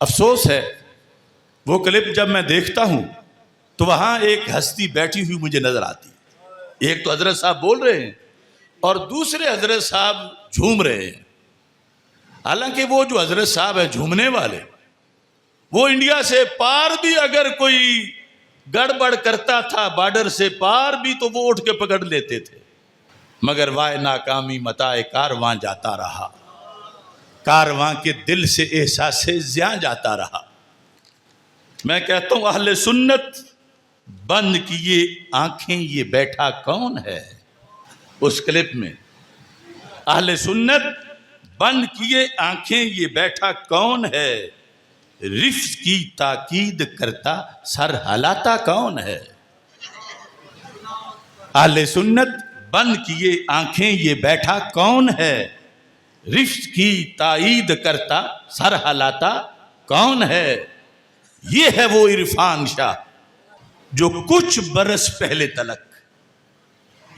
افسوس ہے وہ کلپ جب میں دیکھتا ہوں تو وہاں ایک ہستی بیٹھی ہوئی مجھے نظر آتی ہے۔ ایک تو حضرت صاحب بول رہے ہیں اور دوسرے حضرت صاحب جھوم رہے ہیں۔ حالانکہ وہ جو حضرت صاحب ہیں جھومنے والے، وہ انڈیا سے پار بھی اگر کوئی گڑبڑ کرتا تھا بارڈر سے پار بھی تو وہ اٹھ کے پکڑ لیتے تھے، مگر وائے ناکامی متاع کارواں جاتا رہا، کارواں کے دل سے احساس زیاں جاتا رہا۔ میں کہتا ہوں اہل سنت بند کیے آنکھیں یہ بیٹھا کون ہے؟ اس کلپ میں اہل سنت بند کیے آنکھیں یہ بیٹھا کون ہے، رفض کی تاکید کرتا سر ہلاتا کون ہے؟ اہل سنت بند کیے آنکھیں یہ بیٹھا کون ہے، رفض کی تائید کرتا سر ہلاتا کون ہے؟ یہ ہے وہ عرفان شاہ جو کچھ برس پہلے تلک،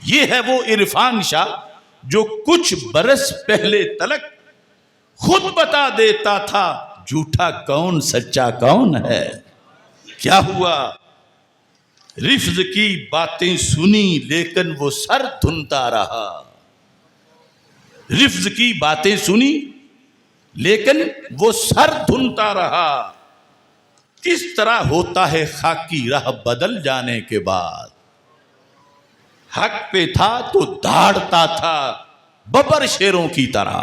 یہ ہے وہ عرفان شاہ جو کچھ برس پہلے تلک خود بتا دیتا تھا جھوٹا کون سچا کون ہے۔ کیا ہوا؟ رفض کی باتیں سنی لیکن وہ سر دھنتا رہا، رفض کی باتیں سنی لیکن وہ سر دھنتا رہا۔ کس طرح ہوتا ہے خاکی راہ بدل جانے کے بعد، حق پہ تھا تو دھاڑتا تھا ببر شیروں کی طرح،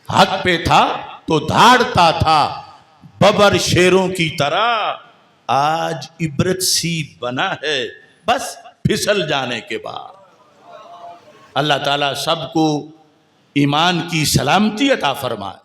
حق پہ تھا تو دھاڑتا تھا ببر شیروں کی طرح، آج عبرت سی بنا ہے بس پھسل جانے کے بعد۔ اللہ تعالیٰ سب کو ایمان کی سلامتی عطا فرمائے۔